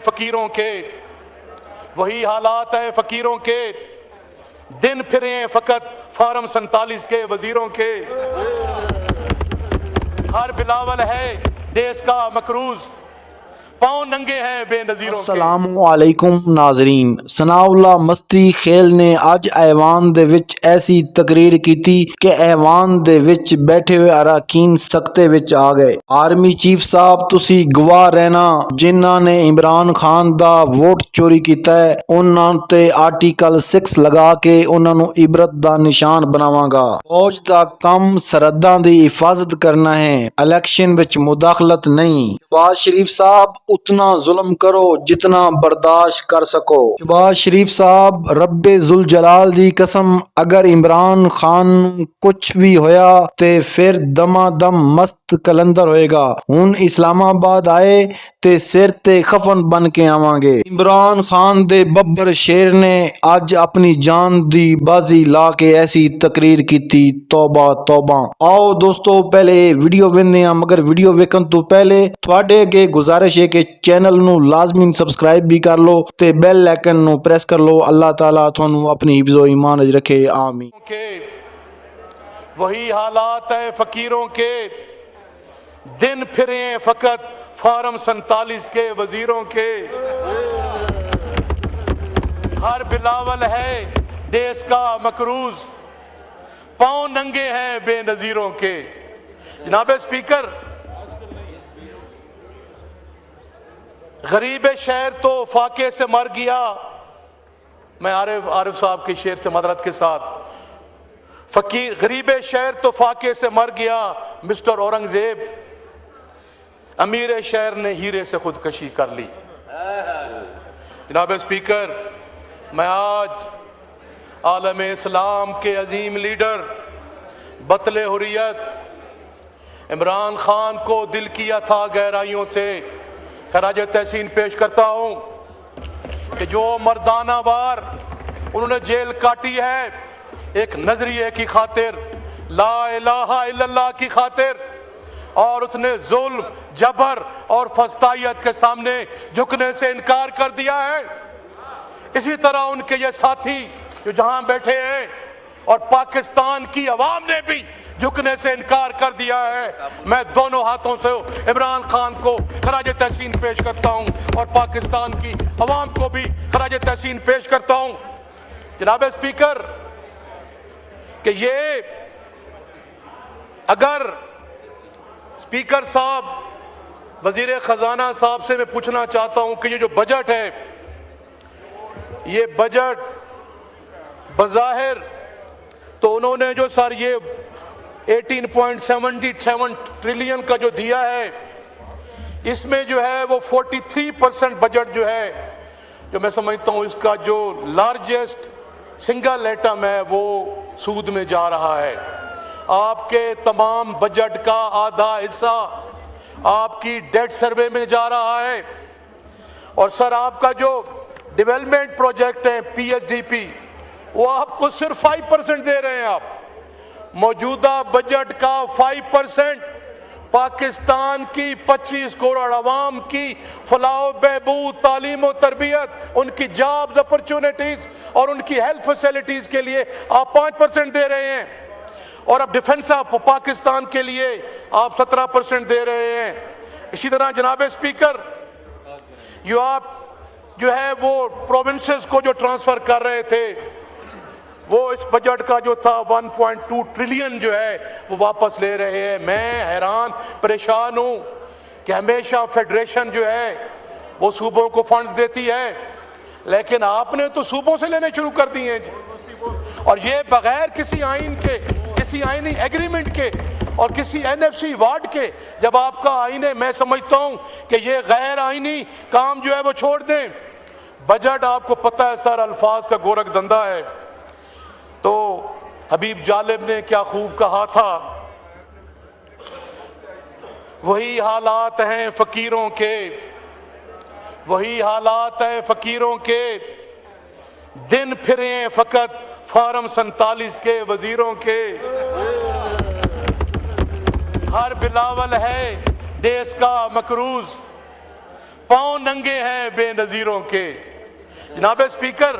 फकीरों के वही हालात हैं फकीरों के, दिन फिरे हैं फकत फार्म 47 के वजीरों के। हर बिलावल है देश का मकरूज, पाँव नंगे हैं बेनजीरों के। अस्सलामुअलैकुम नाजरीन, सनाउल्लाह मस्ती खेल ने अज ऐवान दे विच ऐसी तकरीर की थी कि ऐवान दे विच बैठे हुए अराकीन सकते विच आ गए। आर्मी चीफ साहब तुसी गवाह रहना, जिन्हां ने इमरान खान दा वोट चोरी कीता है उन्हां ते आर्टिकल 6 लगा के उन्हां नू इबरत दा निशान बनावांगा। फौज दा कम सरहदां दी हिफाजत करना है, इलेक्शन विच मुदाखलत नहीं। शहबाज शरीफ साहब उतना जुल्म करो जितना बर्दाश्त कर सको। शहबाज शरीफ साहब रब्बे जुल जलाल दी कसम, अगर इमरान खान कुछ भी होया ते फिर दमादम मस्त कलंदर होएगा। हुन इस्लामाबाद आए ते सिर ते खफन बन के आवांगे। इमरान खान दे बब्बर शेर ने अज अपनी जान दी बाजी ला के ऐसी तकरीर की थी। तौबा तौबा। आओ दोस्तों पहले वीडियो वेखने आ, मगर वीडियो वेखन तो पहले थोड़े अगे गुजारिश है कि चैनल नू लाजमी सब्सक्राइब भी कर लो ते बेल आइकन नू प्रेस कर लो। अल्लाह ताला थानू अपनी हिफ्ज़ो ईमान च रखे, आमीन। वही हालात है फकीरों के, दिन फिरे हैं फकत फार्म 47 के वजीरों के। हर बिलावल है देश का मकरूज, पाँव नंगे हैं बेनजीरों के। जनाब स्पीकर, गरीब शहर तो फाके से मर गया। मैं आरिफ साहब के शेर से मदरत के साथ, फकीर गरीब शहर तो फाके से मर गया मिस्टर औरंगजेब, अमीर शहर ने हीरे से खुदकशी कर ली। जनाब स्पीकर, मैं आज आलम इस्लाम के अजीम लीडर बतले हुर्रियत इमरान खान को दिल किया था गहराइयों से खराज तहसीन पेश करता हूं कि जो मर्दाना वार उन्होंने जेल काटी है एक नजरिए की खातिर, ला इलाहा इल्लल्लाह की खातिर, और उसने जुल्म जबर और फस्तायत के सामने झुकने से इनकार कर दिया है। इसी तरह उनके ये साथी जो जहां बैठे हैं और पाकिस्तान की अवाम ने भी झुकने से इनकार कर दिया है। मैं दोनों हाथों से इमरान खान को खराज तहसीन पेश करता हूं और पाकिस्तान की अवाम को भी खराज तहसीन पेश करता हूं। जनाब स्पीकर, कि ये अगर स्पीकर साहब, वजीर खजाना साहब से मैं पूछना चाहता हूं कि ये जो बजट है, ये बजट बज़ाहिर तो उन्होंने जो सर ये 18.77 ट्रिलियन का जो दिया है, इसमें जो है वो 43% बजट जो है, जो मैं समझता हूँ इसका जो लार्जेस्ट सिंगल आइटम है वो सूद में जा रहा है। आपके तमाम बजट का आधा हिस्सा आपकी डेट सर्वे में जा रहा है। और सर आपका जो डेवलपमेंट प्रोजेक्ट है PSDP, वो आपको सिर्फ 5% दे रहे हैं। आप मौजूदा बजट का 5% पाकिस्तान की 25 करोड़ अवाम की फलाह बहबूद, तालीम और तरबियत, उनकी जॉब्स अपॉर्चुनिटीज और उनकी हेल्थ फैसिलिटीज के लिए आप 5% दे रहे हैं। और अब डिफेंस ऑफ पाकिस्तान के लिए आप 17% दे रहे हैं। इसी तरह जनाब स्पीकर, आप जो है वो प्रोविंसेस को जो ट्रांसफर कर रहे थे, वो इस बजट का जो था 1.2 ट्रिलियन जो है वो वापस ले रहे हैं। मैं हैरान परेशान हूं कि हमेशा फेडरेशन जो है वो सूबों को फंड्स देती है, लेकिन आपने तो सूबों से लेने शुरू कर दिए हैं, और ये बगैर किसी आइन के, किसी आइनी एग्रीमेंट के और किसी NFC वार्ड के। जब आपका आइन है, मैं समझता हूं कि ये गैर आइनी काम जो है वो छोड़ दें। बजट आपको पता है सर, अल्फाज का गोरख धंधा है। तो हबीब जालिब ने क्या खूब कहा था, वही हालात हैं फकीरों के, वही हालात हैं फकीरों के, दिन फिरे हैं फकत फार्म 47 के वजीरों के। हर बिलावल है देश का मकरूज, पांव नंगे हैं बेनजीरों के। जनाब स्पीकर,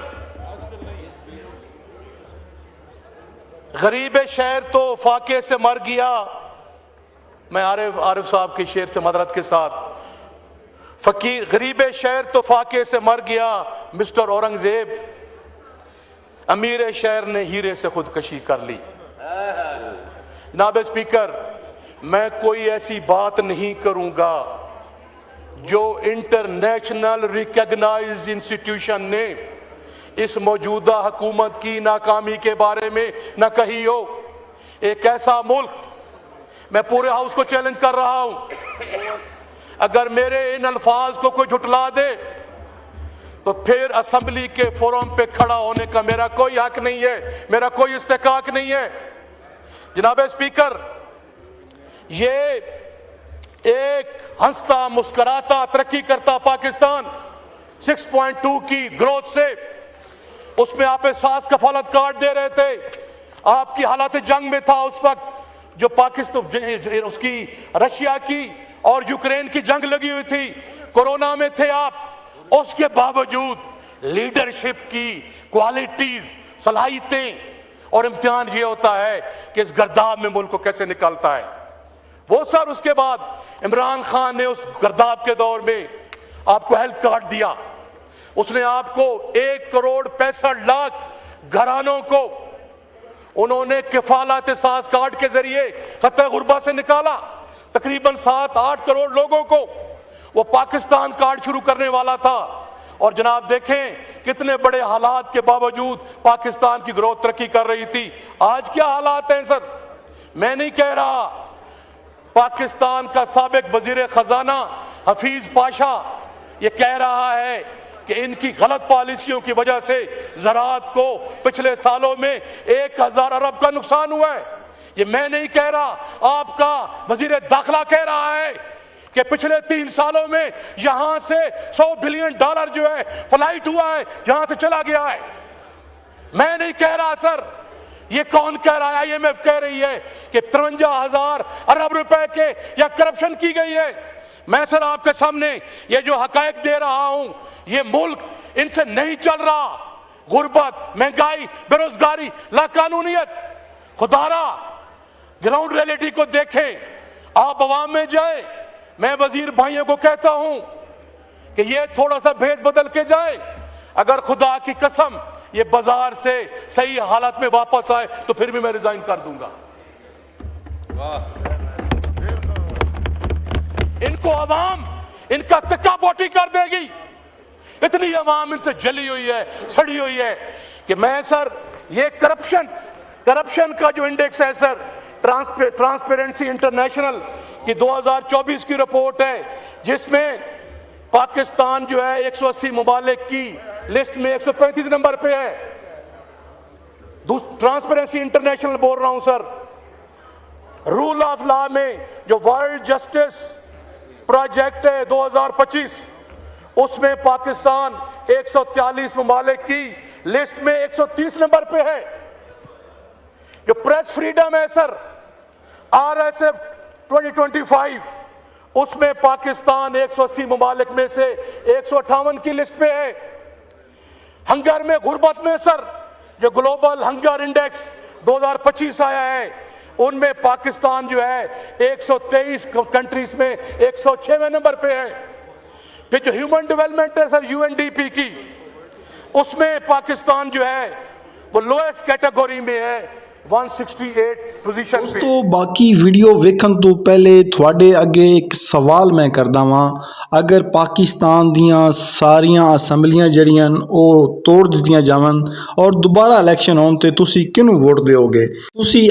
गरीब शहर तो फाके से मर गया। मैं आरिफ साहब के शेर से मदरत के साथ, फकीर गरीब शहर तो फाके से मर गया मिस्टर औरंगजेब, अमीर शहर ने हीरे से खुदकशी कर ली। जनाब स्पीकर, मैं कोई ऐसी बात नहीं करूंगा जो इंटरनेशनल रिकॉग्नाइज्ड इंस्टीट्यूशन ने इस मौजूदा हुकूमत की नाकामी के बारे में न कही हो। एक ऐसा मुल्क, मैं पूरे हाउस को चैलेंज कर रहा हूं, अगर मेरे इन अल्फाज को कोई झुटला दे तो फिर असेंबली के फोरम पे खड़ा होने का मेरा कोई हक नहीं है, मेरा कोई इस्तेकाक नहीं है। जनाब स्पीकर, ये एक हंसता मुस्कुराता तरक्की करता पाकिस्तान 6.2 की ग्रोथ से, उसमें आप एहसास कफालत कार्ड दे रहे थे, आपकी हालात जंग में था उस वक्त जो पाकिस्तान उसकी रशिया की और यूक्रेन की जंग लगी हुई थी, कोरोना में थे आप, उसके बावजूद लीडरशिप की क्वालिटीज, सलाहियतें और इम्तिहान ये होता है कि इस गर्दाब में मुल्क को कैसे निकालता है वो। सर, उसके बाद इमरान खान ने उस गर्दाब के दौर में आपको हेल्थ कार्ड दिया, उसने आपको 1,65,00,000 घरानों को उन्होंने किफालत एहसास कार्ड के जरिए खतरे गुर्बा से निकाला। तकरीबन 7-8 करोड़ लोगों को वो पाकिस्तान कार्ड शुरू करने वाला था। और जनाब देखें कितने बड़े हालात के बावजूद पाकिस्तान की ग्रोथ तरक्की कर रही थी। आज क्या हालात हैं सर? मैं नहीं कह रहा, पाकिस्तान का साबिक वजीर खजाना हफीज पाशा ये कह रहा है कि इनकी गलत पॉलिसियों की वजह से ज़राअत को पिछले सालों में 1,000 अरब का नुकसान हुआ है। ये मैं नहीं कह रहा, आपका वजीर दाखिला कह रहा है कि पिछले 3 सालों में यहां से $100 बिलियन जो है फ्लाइट हुआ है, यहां से चला गया है। मैं नहीं कह रहा सर, ये कौन कह रहा है? IMF कह रही है कि 53,000 अरब रुपए के या करप्शन की गई है। मैं सर आपके सामने ये जो हकायक दे रहा हूं, ये मुल्क इनसे नहीं चल रहा। गुर्बत, महंगाई, बेरोजगारी, लाकानूनियत, खुदारा ग्राउंड रियलिटी को देखें, आप अवाम में जाए। मैं वजीर भाइयों को कहता हूं कि ये थोड़ा सा भेद बदल के जाए। अगर खुदा की कसम ये बाजार से सही हालत में वापस आए तो फिर भी मैं रिजाइन कर दूंगा। इनको अवाम इनका तिक्का बोटी कर देगी। इतनी अवाम इनसे जली हुई है, सड़ी हुई है कि मैं सर ये करप्शन का जो इंडेक्स है सर, ट्रांसपेरेंसी इंटरनेशनल की 2024 की रिपोर्ट है, जिसमें पाकिस्तान जो है 180 मुमालिक की लिस्ट में 135 नंबर पे है। ट्रांसपेरेंसी इंटरनेशनल बोल रहा हूं सर। रूल ऑफ लॉ में जो वर्ल्ड जस्टिस प्रोजेक्ट है 2025, उसमें पाकिस्तान 143 मुमालिक की लिस्ट में 130 नंबर पे है। जो प्रेस फ्रीडम है सर, RSF 2025, उसमें पाकिस्तान 180 मुमालिक में से 158 की लिस्ट पे है। हंगर में, गुर्बत में सर, जो ग्लोबल हंगर इंडेक्स 2025 आया है, उनमें पाकिस्तान जो है 123 कंट्रीज में 106वें नंबर पे है। फिर जो ह्यूमन डेवलपमेंट है सर, UNDP की, उसमें पाकिस्तान जो है वो लोएस्ट कैटेगरी में है, 168 पोजीशन पे। दोस्तों, बाकी वीडियो वेखਣ ਤੋਂ ਪਹਿਲੇ ਤੁਹਾਡੇ ਅੱਗੇ ਇੱਕ ਸਵਾਲ ਮੈਂ ਕਰਦਾ ਵਾਂ। ਅਗਰ ਪਾਕਿਸਤਾਨ ਦੀਆਂ ਸਾਰੀਆਂ ਅਸੈਂਬਲੀਆਂ ਜਿਹੜੀਆਂ ਉਹ ਤੋੜ ਦਿੱਤੀਆਂ ਜਾਵਣ ਔਰ ਦੁਬਾਰਾ ਇਲੈਕਸ਼ਨ ਹੋਣ ਤੇ ਤੁਸੀਂ ਕਿਹਨੂੰ ਵੋਟ ਦਿਓਗੇ? ਤੁਸੀਂ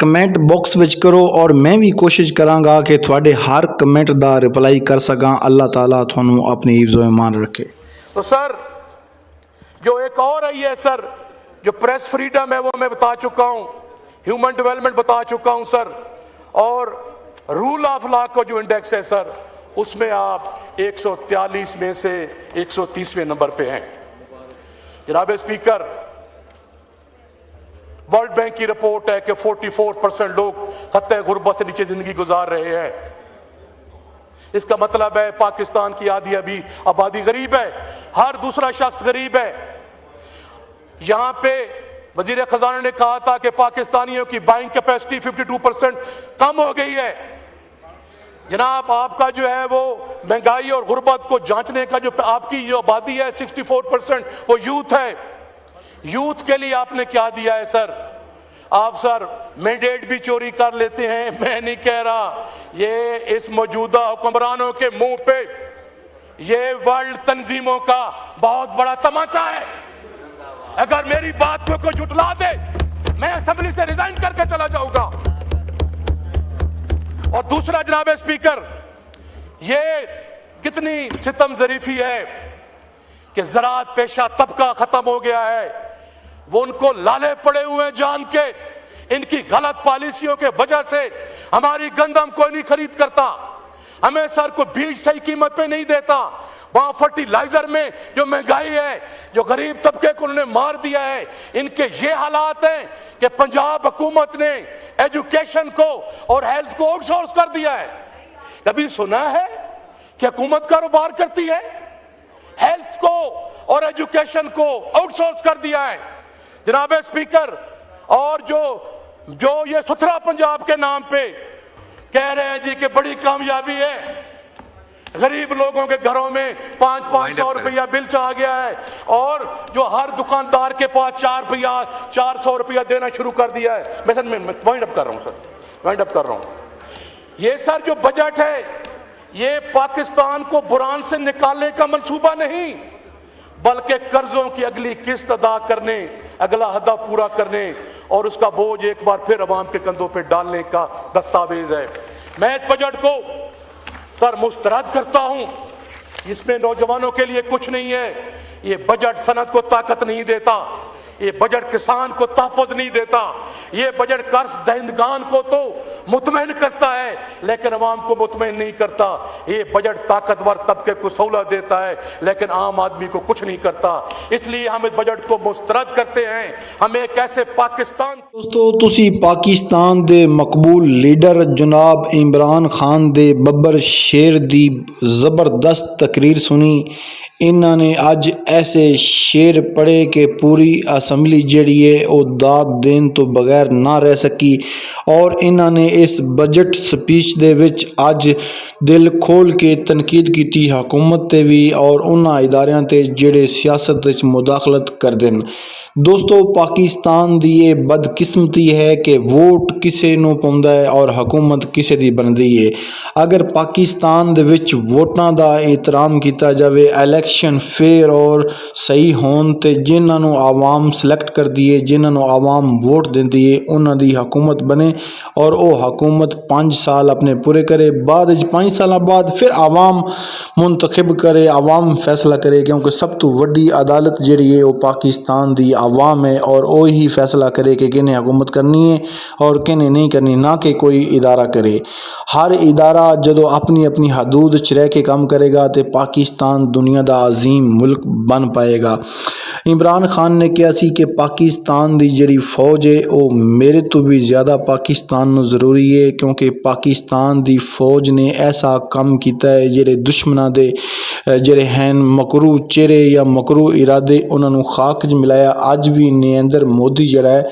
ਕਮੈਂਟ ਬਾਕਸ ਵਿੱਚ ਕਰੋ ਔਰ ਮੈਂ ਵੀ ਕੋਸ਼ਿਸ਼ ਕਰਾਂਗਾ ਕਿ ਤੁਹਾਡੇ ਹਰ ਕਮੈਂਟ ਦਾ ਰਿਪਲਾਈ ਕਰ ਸਕਾਂ। ਅੱਲਾਹ ਤਾਲਾ ਤੁਹਾਨੂੰ ਆਪਣੀ हिफ्ज़ व ईमान रखे। तो सर जो एक और है ये सर, जो प्रेस फ्रीडम है वो मैं बता चुका हूं, ह्यूमन डेवलपमेंट बता चुका हूं सर, और रूल ऑफ लॉ का जो इंडेक्स है सर, उसमें आप 143 में से 130वें नंबर पे हैं। जनाब स्पीकर, वर्ल्ड बैंक की रिपोर्ट है कि 44% लोग खत्ते गुर्बत से नीचे जिंदगी गुजार रहे हैं। इसका मतलब है पाकिस्तान की आधी अभी आबादी गरीब है, हर दूसरा शख्स गरीब है। यहां पे वजीर खजाना ने कहा था कि पाकिस्तानियों की बाइंग कैपेसिटी 52% कम हो गई है। जनाब, आपका जो है वो महंगाई और गुर्बत को जांचने का जो आपकी जो आबादी है 64% वो यूथ है। यूथ के लिए आपने क्या दिया है सर? आप सर मैंडेट भी चोरी कर लेते हैं, मैं नहीं कह रहा, ये इस मौजूदा हुक्मरानों के मुंह पे ये वर्ल्ड तंजीमों का बहुत बड़ा तमाचा है। अगर मेरी बात को कोई झुठला दे, मैं असेंबली से रिजाइन करके चला जाऊंगा। और दूसरा जनाब स्पीकर, ये कितनी सितम जरीफी है कि ज़राअत पेशा तबका खत्म हो गया है, वो उनको लाले पड़े हुए हैं जान के। इनकी गलत पॉलिसियों के वजह से हमारी गंदम कोई नहीं खरीद करता, हमें सर को बीज सही कीमत पे नहीं देता। वहां फर्टिलाइजर में जो महंगाई है, जो गरीब तबके को उन्होंने मार दिया है, इनके ये हालात हैं कि पंजाब हुकूमत ने एजुकेशन को और हेल्थ को आउटसोर्स कर दिया है। कभी सुना है कि हुकूमत कारोबार करती है? हेल्थ को और एजुकेशन को आउटसोर्स कर दिया है जनाब स्पीकर। और जो ये सुथरा पंजाब के नाम पे कह रहे हैं जी कि बड़ी कामयाबी है, गरीब लोगों के घरों में 500 रुपया बिल आ गया है, और जो हर दुकानदार के पास 400 रुपया देना शुरू कर दिया है। मैं वाइंड अप कर रहा हूं सर, वाइंड अप कर रहा हूं। ये सर जो बजट है, ये पाकिस्तान को बुरान से निकालने का मंसूबा नहीं, बल्कि कर्जों की अगली किस्त अदा करने, अगला हदा पूरा करने और उसका बोझ एक बार फिर अवाम के कंधों पे डालने का दस्तावेज है। मैं इस बजट को सर मुस्तरद करता हूं। इसमें नौजवानों के लिए कुछ नहीं है, ये बजट सनत को ताकत नहीं देता, ये बजट किसान को तहफ़्फ़ुज़ नहीं देता, ये बजट कर्ज दहिंदगान को तो मुतमईन करता है लेकिन अवाम को मुतमईन नहीं करता। ये बजट ताकतवर तबके को सहूलत देता है लेकिन आम आदमी को कुछ नहीं करता। इसलिए हम इस बजट को मुस्तरद करते हैं। हमें एक ऐसे पाकिस्तान दोस्तों, तुसी पाकिस्तान दे मकबूल लीडर जनाब इमरान खान दे बब्बर शेर दी ज़बरदस्त तकरीर सुनी। इन्होंने अज ऐसे शेर पढ़े कि पूरी असैम्बली जिहड़ी है वो दाद देन तो बगैर ना रह सकी। और इन्होंने इस बजट स्पीच दे विच अज दिल खोल के तनकीद की हुकूमत ते भी और उन्हां इदारियां ते जिहड़े सियासत विच मुदाखलत करदे न। दोस्तों, पाकिस्तान दी ये बदकिस्मती है कि वोट किसे नूं पाउंदा है और हुकूमत किसे दी बनदी है। अगर पाकिस्तान दे विच वोटां दा एहतराम किया जाए, इलैक्शन फेयर और सही होन ते जिन्हां नूं आवाम सिलेक्ट करदी है, जिन्हां नूं आवाम वोट दिंदी है, उन्हां दी हुकूमत बने और वो हुकूमत 5 साल अपने पूरे करे। बाद 5 साल बाद फिर आवाम मुंतखब करे, आवाम फैसला करे, क्योंकि सब तो वड्डी अदालत जिहड़ी है वो पाकिस्तान दी आवाम है और वो ही फैसला करे कि किन्हें हुकूमत करनी है और किन्हें नहीं करनी, ना कि कोई इदारा करे। हर इदारा जदों अपनी अपनी हदूद च रह के काम करेगा तो पाकिस्तान दुनिया दा अजीम मुल्क बन पाएगा। इमरान खान ने कहा सी कि पाकिस्तान दी जिहड़ी फौज है वो मेरे तो भी ज़्यादा पाकिस्तान नूं ज़रूरी है, क्योंकि पाकिस्तान दी फौज ने ऐसा काम किया है जिहड़े दुश्मनां दे जिहड़े हैं मकरू चेहरे या मकरू इरादे उन्हां नूं खाक च मिलाया। अज भी नरेंद्र मोदी जिहड़ा है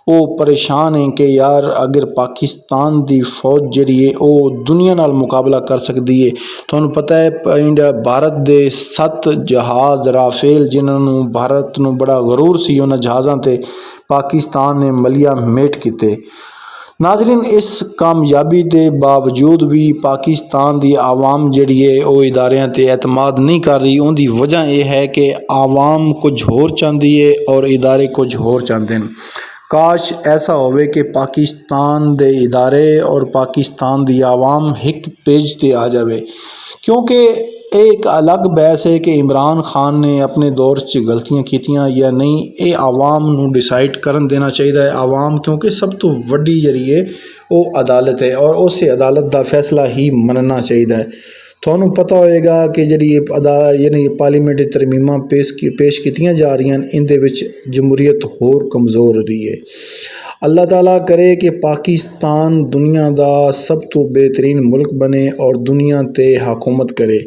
वो परेशान है कि यार अगर पाकिस्तान दी फौज जिहड़ी है वो दुनिया नाल मुकाबला कर सकती है। तुहानूं पता है इंडिया भारत दे 7 जहाज़ राफेल जिन्हां नूं भारत नूं बड़ा गरूर सी उन्हां जहाज़ां ते पाकिस्तान ने मलिया मेट कीते। नाजरीन, इस कामयाबी के बावजूद भी पाकिस्तान की आवाम जिहड़ी है वो इदारियां ते एतमाद नहीं कर रही। उनकी वजह यह है कि आवाम कुछ होर चाहती है और इदारे कुछ होर चाहते हैं। काश ऐसा होवे कि पाकिस्तान दे इदारे और पाकिस्तान की आवाम एक पेज ते आ जाए, क्योंकि एक अलग बहस है कि इमरान खान ने अपने दौर च गलतियां कीतियां या नहीं, ये आवाम नूं डिसाइड करन देना चाहिए है आवाम, क्योंकि सब तो वड्डी जरी है वो अदालत है और उस अदालत का फैसला ही मनना चाहिए है। ਤੁਹਾਨੂੰ ਪਤਾ ਹੋਏਗਾ ਕਿ ਜਿਹੜੀ ਇਹ ਯਾਨੀ ਪਾਰਲੀਮੈਂਟ ਤਰਮੀਮਾਂ ਪੇਸ਼ ਕੀਤੀਆਂ ਜਾ ਰਹੀਆਂ ਹਨ, ਇਹਦੇ ਵਿੱਚ ਜਮਹੂਰੀਅਤ ਹੋਰ ਕਮਜ਼ੋਰ ਹੋ ਰਹੀ ਹੈ। ਅੱਲਾਹ ਤਾਲਾ करे कि पाकिस्तान दुनिया का सब तो बेहतरीन मुल्क बने और दुनिया ते हुकूमत करे।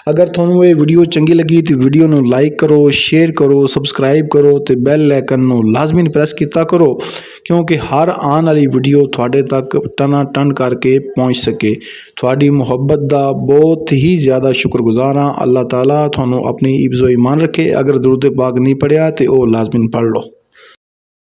अगर थोनू ये वीडियो चंगी लगी तो वीडियो नू लाइक करो, शेयर करो, सबसक्राइब करो तो बैल आइकन नू लाजमी प्रेस किया करो, क्योंकि हर आने वाली वीडियो थोड़े तक टना टन करके पहुँच सके। थोड़ी मुहब्बत का बहुत ही ज़्यादा शुक्रगुजार हाँ। अल्लाह ताला थोनू अपनी इब्ज़ो ईमान रखे। अगर दुरूद पाक नहीं पढ़िया तो वह लाजमी पढ़ लो।